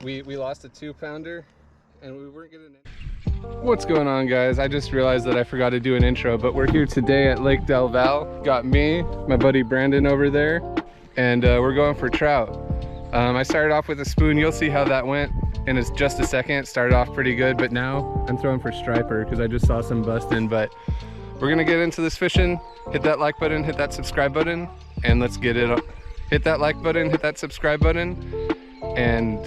We lost a 2-pounder and we weren't getting it. What's going on, guys? I just realized that I forgot to do an intro, but we're here today at Lake Del Valle. Got me, my buddy Brandon over there, and we're going for trout. I started off with a spoon. You'll see how that went in just a second. It started off pretty good, but now I'm throwing for striper because I just saw some busting. But we're gonna get into this fishing. Hit that like button, hit that subscribe button, and let's get it up. Hit that like button, hit that subscribe button, and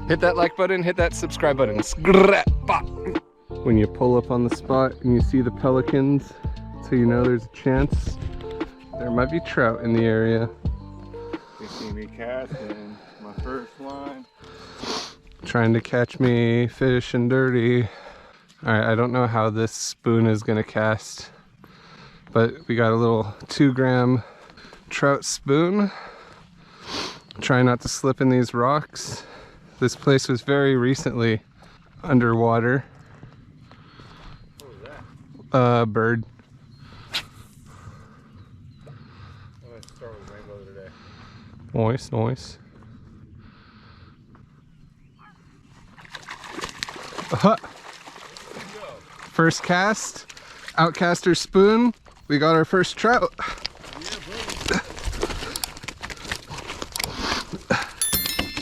hit that like button, hit that subscribe button. When you pull up on the spot and you see the pelicans, so you know there's a chance there might be trout in the area. You see me casting my first line. Trying to catch me fishing dirty. Alright, I don't know how this spoon is gonna cast, but we got a little 2-gram trout spoon. Try not to slip in these rocks. This place was very recently underwater. What was that? Bird. I'm gonna start with rainbow today. Nice, nice. First cast, Outkaster Spoon. We got our first trout.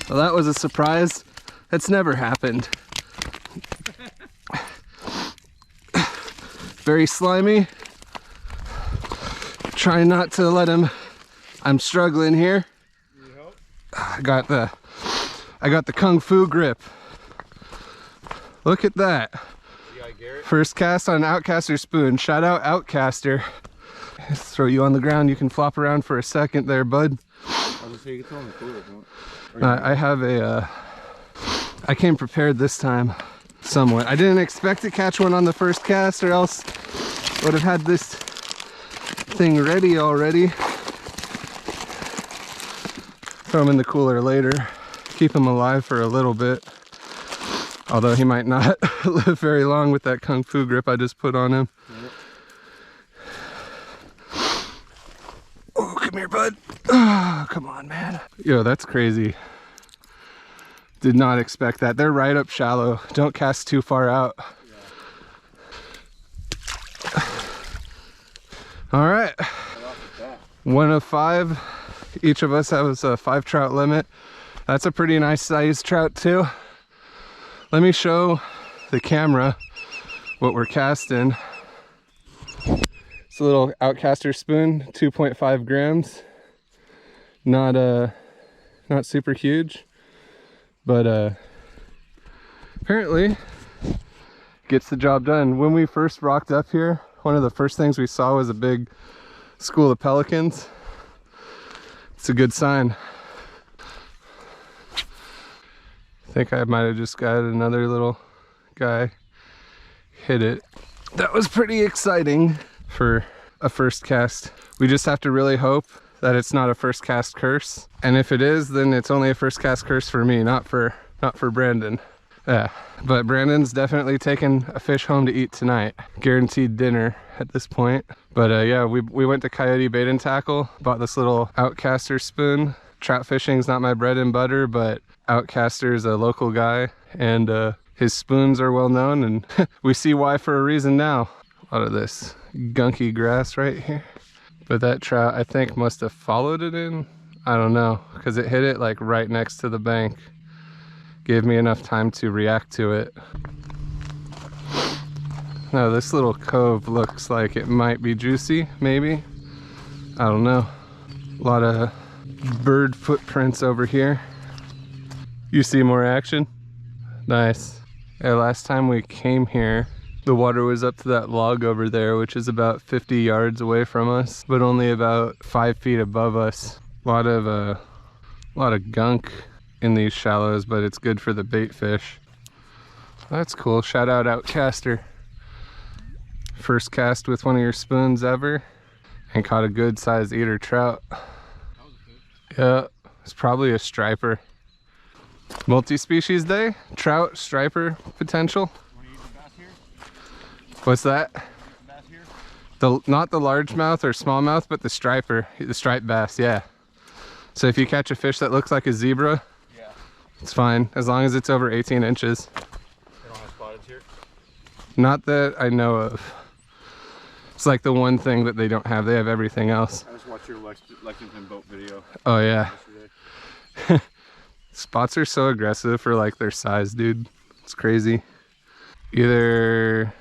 Well, that was a surprise. That's never happened. Very slimy. Trying not to let him. I'm struggling here. I got the kung fu grip. Look at that. First cast on Outkaster Spoon. Shout out Outkaster. Let's throw you on the ground. You can flop around for a second there, bud. I have a, I came prepared this time, somewhat. I didn't expect to catch one on the first cast, or else would have had this thing ready already. Throw him in the cooler later. Keep him alive for a little bit. Although he might not live very long with that kung fu grip I just put on him. Oh, come here, bud. Oh, come on, man. Yo, that's crazy. Did not expect that. They're right up shallow. Don't cast too far out. All right. 1 of 5. Each of us has a 5 trout limit. That's a pretty nice sized trout too. Let me show the camera what we're casting. It's a little Outkaster Spoon, 2.5 grams. Not super huge, but apparently gets the job done. When we first rocked up here, one of the first things we saw was a big school of pelicans. It's a good sign. I think I might have just got another little guy hit it. That was pretty exciting for a first cast. We just have to really hope that it's not a first cast curse. And if it is, then it's only a first cast curse for me, not for Brandon. Yeah, but Brandon's definitely taking a fish home to eat tonight. Guaranteed dinner at this point. But yeah, we went to Coyote Bait and Tackle, bought this little Outkaster Spoon. Trout fishing's not my bread and butter, but Outkaster's a local guy, and his spoons are well known, and we see why for a reason now. A lot of this gunky grass right here. But that trout, I think, must have followed it in. I don't know, because it hit it like right next to the bank. Gave me enough time to react to it. Now this little cove looks like it might be juicy, maybe. I don't know. A lot of bird footprints over here. You see more action? Nice. Yeah, last time we came here, the water was up to that log over there, which is about 50 yards away from us, but only about 5 feet above us. A lot of gunk in these shallows, but it's good for the bait fish. That's cool. Shout out Outkaster. First cast with one of your spoons ever, and caught a good sized eater trout. Yeah, it's probably a striper. Multi-species day, trout, striper potential. What's that? Not the largemouth or smallmouth, but the striper, the striped bass, yeah. So if you catch a fish that looks like a zebra, Yeah. it's fine, as long as it's over 18 inches. They don't have spotteds here? Not that I know of. It's like the one thing that they don't have. They have everything else. I just watched your Lexington boat video Oh yeah. yesterday. Spots are so aggressive for like their size, dude. It's crazy. Either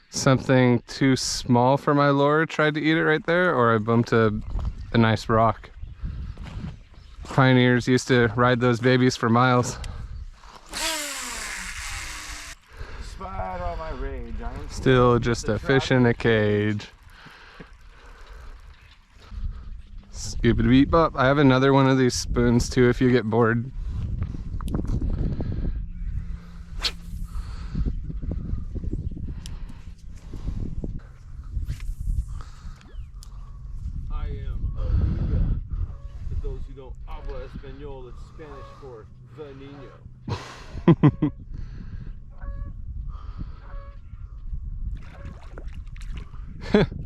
something too small for my lure tried to eat it right there, or I bumped a nice rock. Pioneers used to ride those babies for miles. Despite all my rage, I am Still just a fish in a cage. Scoopity beep bop. I have another one of these spoons too if you get bored. I am Amiga. For those who don't habla español, it's Spanish for the niño.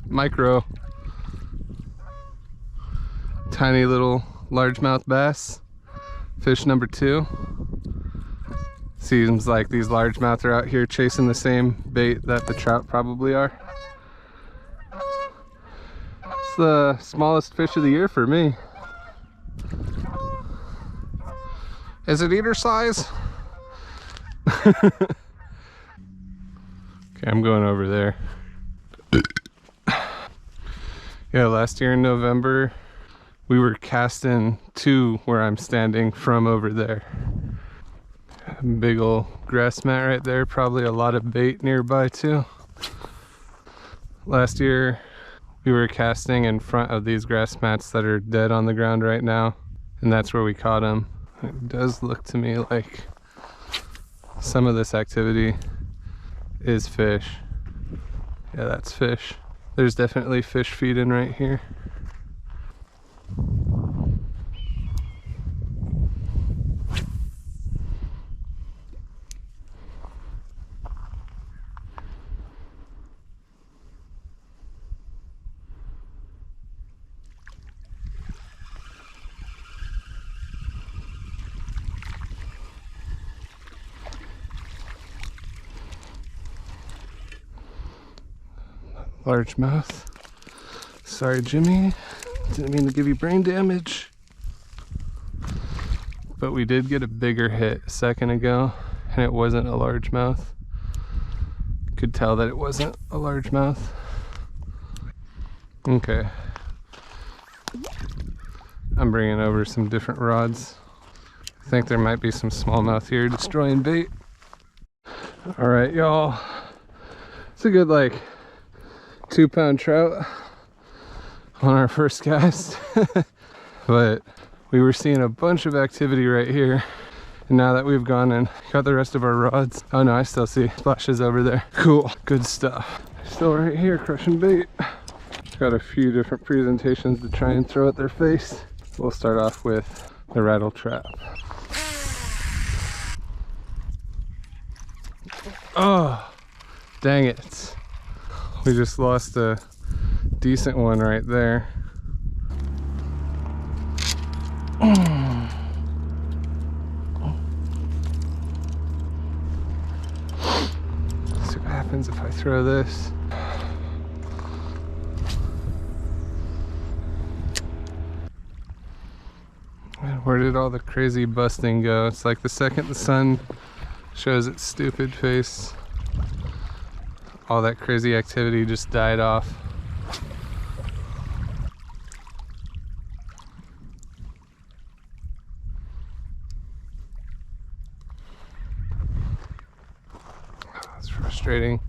Micro. Tiny little largemouth bass. Fish number 2. Seems like these largemouth are out here chasing the same bait that the trout probably are. It's the smallest fish of the year for me. Is it eater size? Okay, I'm going over there. Yeah, last year in November, we were casting to where I'm standing from over there. Big ol' grass mat right there, probably a lot of bait nearby too. Last year, we were casting in front of these grass mats that are dead on the ground right now, and that's where we caught them. It does look to me like some of this activity is fish. Yeah, that's fish. There's definitely fish feeding right here. Largemouth. Sorry, Jimmy. Didn't mean to give you brain damage. But we did get a bigger hit a second ago, and it wasn't a largemouth. Could tell that it wasn't a largemouth. Okay. I'm bringing over some different rods. I think there might be some smallmouth here destroying bait. All right, y'all. It's a good, like, 2-pound trout on our first cast. But we were seeing a bunch of activity right here, and now that we've gone and got the rest of our rods, oh no, I still see flashes over there. Cool, good stuff. Still right here crushing bait. Got a few different presentations to try and throw at their face. We'll start off with the rattle trap. Oh, dang it. We just lost a decent one right there. See what happens if I throw this. Man, where did all the crazy busting go? It's like the second the sun shows its stupid face, all that crazy activity just died off. That's frustrating.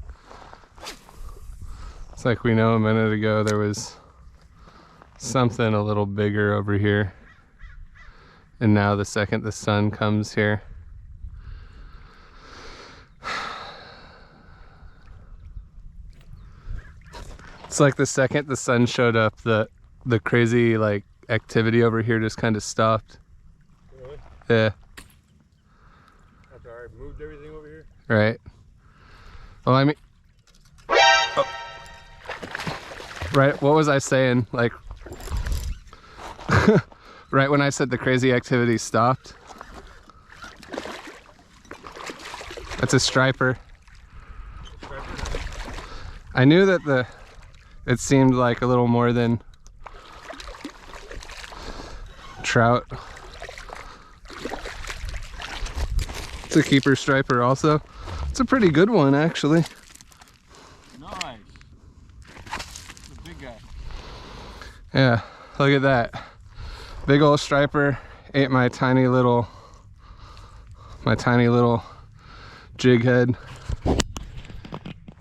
It's like we know a minute ago there was something a little bigger over here, and now the second the sun comes here, it's like the second the sun showed up, the crazy like activity over here just kind of stopped. Really? Yeah. After I moved everything over here? Right. Well, I mean, oh. Right, what was I saying? Like, right when I said the crazy activity stopped. That's a striper. I knew that it seemed like a little more than trout. It's a keeper striper also. It's a pretty good one actually. Nice. It's a big guy. Yeah, look at that. Big old striper ate my tiny little jig head.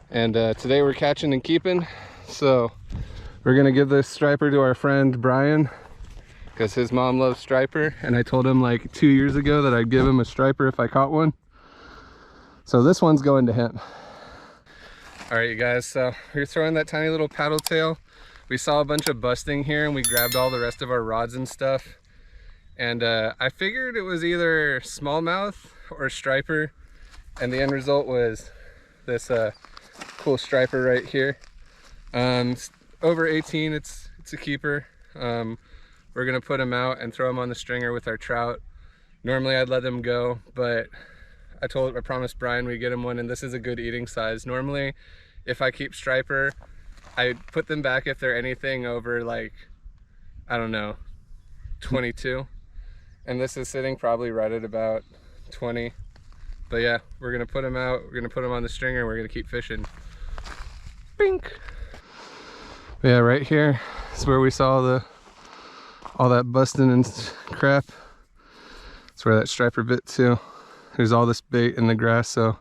And today we're catching and keeping. So we're gonna give this striper to our friend Brian because his mom loves striper, and I told him like 2 years ago that I'd give him a striper if I caught one. So this one's going to him. All right, you guys, so we're throwing that tiny little paddle tail. We saw a bunch of busting here and we grabbed all the rest of our rods and stuff. And I figured it was either smallmouth or striper, and the end result was this cool striper right here. It's over 18, it's a keeper. We're gonna put him out and throw him on the stringer with our trout. Normally I'd let them go, but I promised Brian we'd get him one, and this is a good eating size. Normally, if I keep striper, I put them back if they're anything over like, I don't know, 22. And this is sitting probably right at about 20. But yeah, we're gonna put him out, we're gonna put him on the stringer, and we're gonna keep fishing. Bink! Yeah, right here is where we saw all that busting and crap. That's where that striper bit too. There's all this bait in the grass, so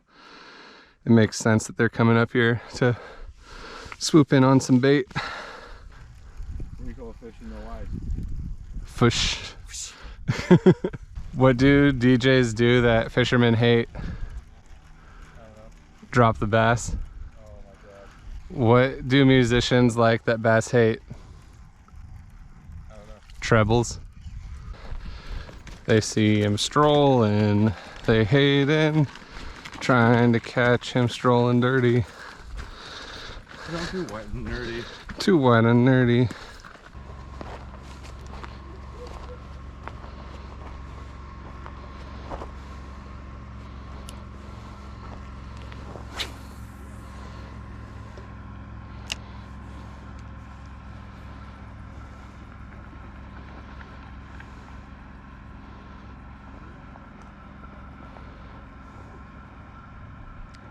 it makes sense that they're coming up here to swoop in on some bait. What do you call a fish in the light? Fish. What do DJs do that fishermen hate? I don't know. Drop the bass. Oh my god. What do musicians like that bass hate? I don't know. Trebles. They see him strolling, they hate him, trying to catch him strolling dirty. Not too wet and nerdy. Too wet and nerdy.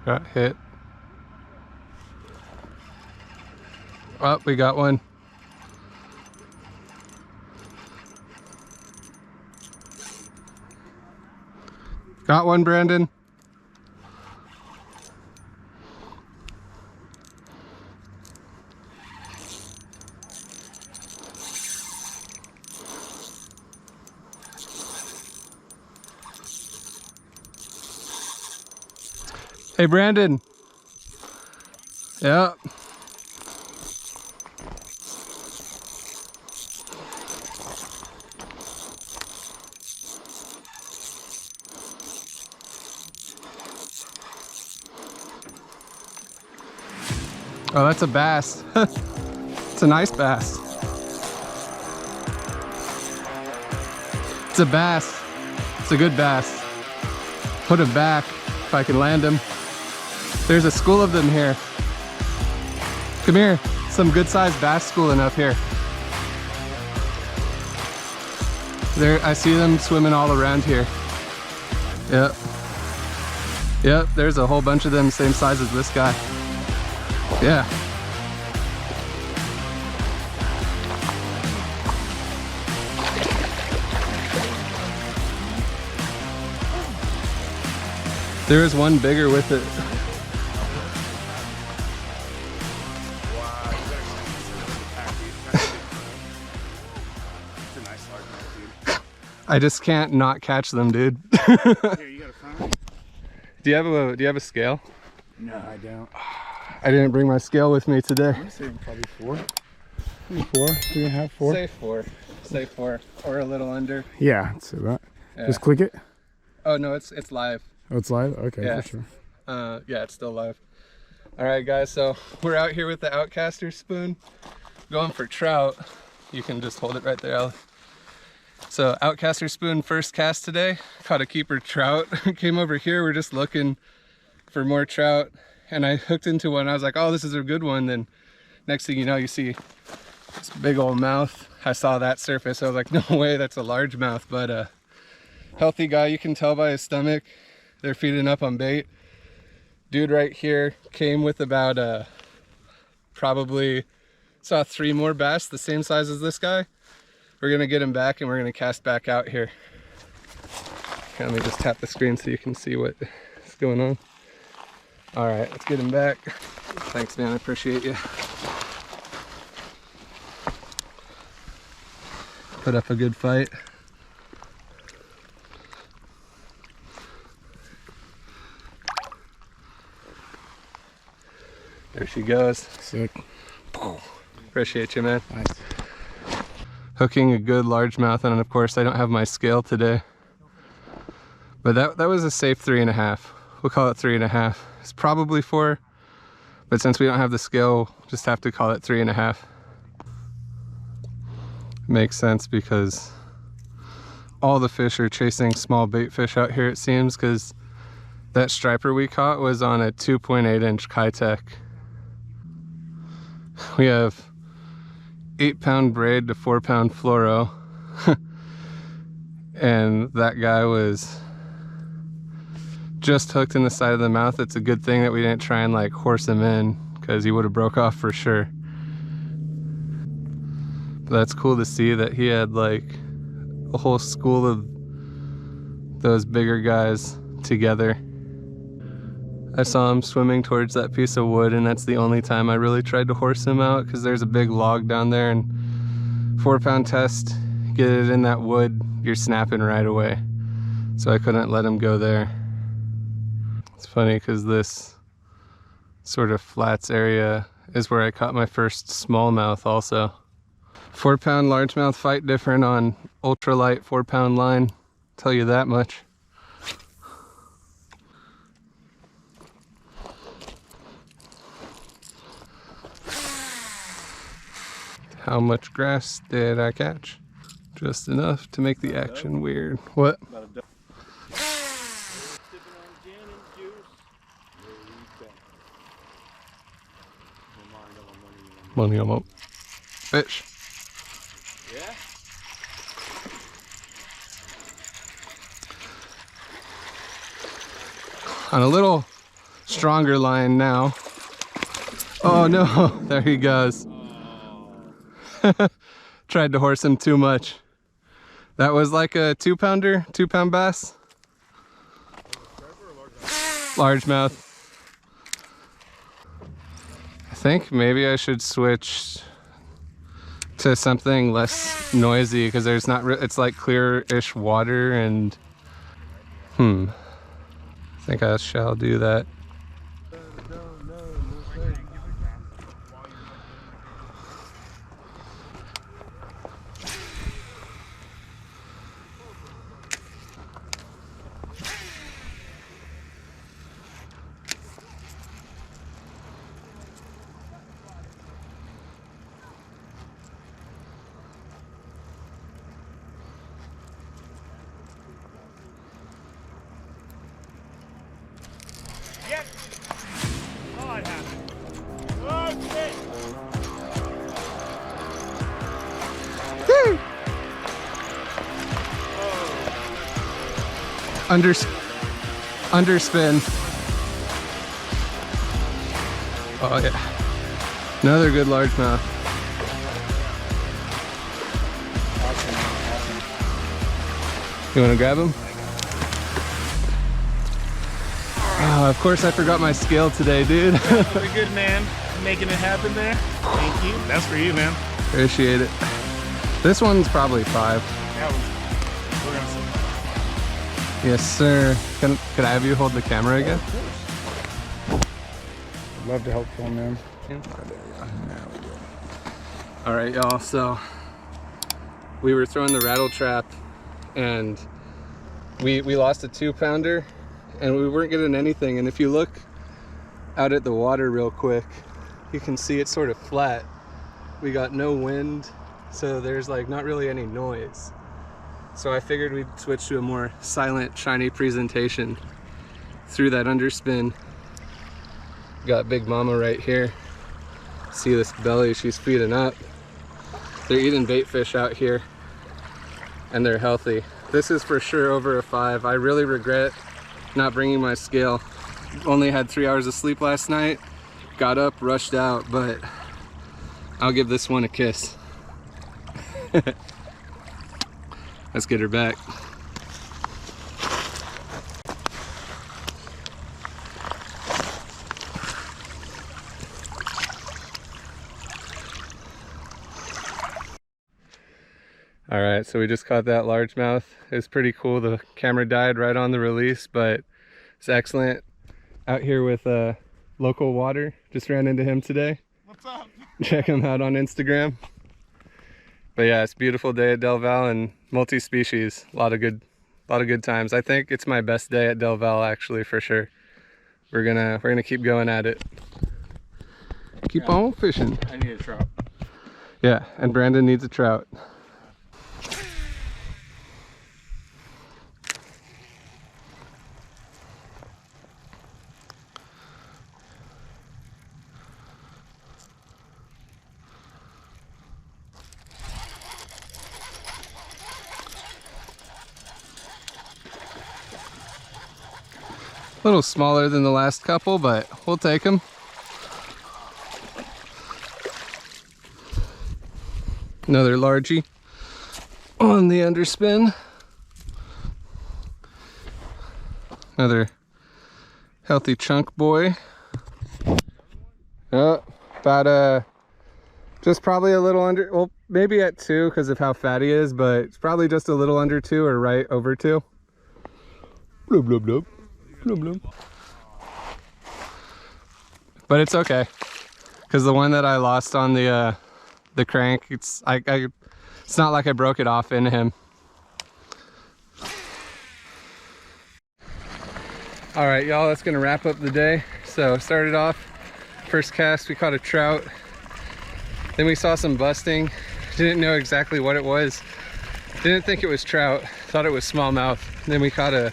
Got hit. Oh, we got one. Got one, Brandon. Hey, Brandon. Yeah. Oh, that's a bass. It's a nice bass. It's a bass. It's a good bass. Put him back if I can land him. There's a school of them here. Come here. Some good sized bass schooling up here. There, I see them swimming all around here. Yep. Yep, there's a whole bunch of them same size as this guy. Yeah. There is one bigger with it. Wow, you gotta consider the pack, dude. It's a nice largemouth, dude. I just can't not catch them, dude. Here, you got a phone? Do you have a scale? No, I don't. I didn't bring my scale with me today. I'm saying probably 4. Maybe 4, 3.5, 4. Say 4. Say 4. Or a little under. Yeah, I'd say that. Yeah. Just click it. Oh no, it's live. Oh, it's live? Okay, Yeah. for sure. Yeah, it's still live. All right, guys, so we're out here with the Outkaster Spoon. going for trout. You can just hold it right there, Allie. So Outkaster Spoon first cast today. Caught a keeper trout. Came over here, we're just looking for more trout. And I hooked into one. I was like, oh, this is a good one. Then next thing you know, you see this big old mouth. I saw that surface. I was like, no way, that's a largemouth. But healthy guy, you can tell by his stomach. They're feeding up on bait. Dude right here came with about probably saw 3 more bass the same size as this guy. We're gonna get him back and we're gonna cast back out here. Let me just tap the screen so you can see what is going on. All right, let's get him back. Thanks, man, I appreciate you. Put up a good fight. There she goes. Sick. Appreciate you, man. Nice. Hooking a good largemouth, and of course I don't have my scale today. But that was a safe 3.5. We'll call it 3.5. It's probably 4, but since we don't have the scale, we'll just have to call it 3.5. Makes sense because all the fish are chasing small bait fish out here, it seems, because that striper we caught was on a 2.8 inch Kitech. We have 8-pound braid to 4-pound fluoro. And that guy was just hooked in the side of the mouth. It's a good thing that we didn't try and like horse him in, because he would have broke off for sure. But that's cool to see that he had like a whole school of those bigger guys together. I saw him swimming towards that piece of wood, and that's the only time I really tried to horse him out, because there's a big log down there, and 4-pound test, get it in that wood, you're snapping right away. So I couldn't let him go there. It's funny because this sort of flats area is where I caught my first smallmouth also. 4-pound largemouth fight different on ultralight 4-pound line, tell you that much. How much grass did I catch? Just enough to make the action weird. What? Money on fish. Yeah? On a little stronger line now. Oh no, there he goes. Tried to horse him too much. That was like a 2-pounder, 2-pound bass. Largemouth. I think maybe I should switch to something less noisy, because there's not it's like clear-ish water, and I think I shall do that. Yep. Oh, I have it. Okay. Woo! Underspin. Oh yeah. Another good largemouth. You want to grab him? Oh, of course I forgot my scale today, dude. Very good, man. Making it happen there. Thank you. That's for you, man. Appreciate it. This one's probably 5. That was, we're gonna see. Yes, sir. Could I have you hold the camera again? I'd love to help film them. All right, y'all. So we were throwing the rattle trap, and we lost a 2-pounder, and we weren't getting anything. And if you look out at the water real quick, you can see it's sort of flat. we got no wind, so there's like not really any noise. So I figured we'd switch to a more silent, shiny presentation through that underspin. Got Big Mama right here. See this belly, she's feeding up. They're eating bait fish out here and they're healthy. This is for sure over a 5. I really regret not bringing my scale. Only had 3 hours of sleep last night. Got up, rushed out, but I'll give this one a kiss. Let's get her back. All right, so we just caught that largemouth. It was pretty cool. The camera died right on the release, but it's excellent. Out here with local water. Just ran into him today. What's up? Check him out on Instagram. But yeah, it's a beautiful day at Del Valle and multi-species. A lot of good times. I think it's my best day at Del Valle, actually, for sure. We're gonna keep going at it. Keep on fishing. I need a trout. Yeah, and Brandon needs a trout. A little smaller than the last couple, but we'll take them. Another largie on the underspin. Another healthy chunk boy. Oh, about just probably a little under, well, maybe at 2 because of how fat he is, but it's probably just a little under 2 or right over 2. Blub, blub, blub. Blub, blub. But it's okay, because the one that I lost on the crank, it's not like I broke it off into him. All right, y'all, that's gonna wrap up the day. So started off, first cast, we caught a trout. Then we saw some busting. Didn't know exactly what it was. Didn't think it was trout, thought it was smallmouth. Then we caught a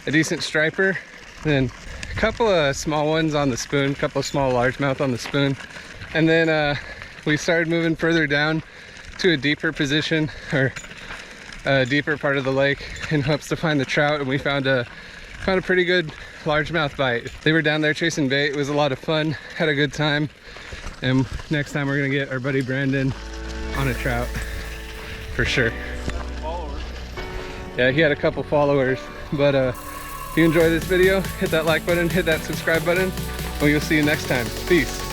decent striper. Then a couple of small ones on the spoon, a couple of small largemouth on the spoon. And then we started moving further down to a deeper position, or a deeper part of the lake, in hopes to find the trout. And we found a pretty good largemouth bite. They were down there chasing bait. It was a lot of fun, had a good time. And next time we're gonna get our buddy Brandon on a trout for sure. Yeah, he had a couple followers. But if you enjoyed this video, hit that like button, hit that subscribe button, and we'll see you next time. Peace.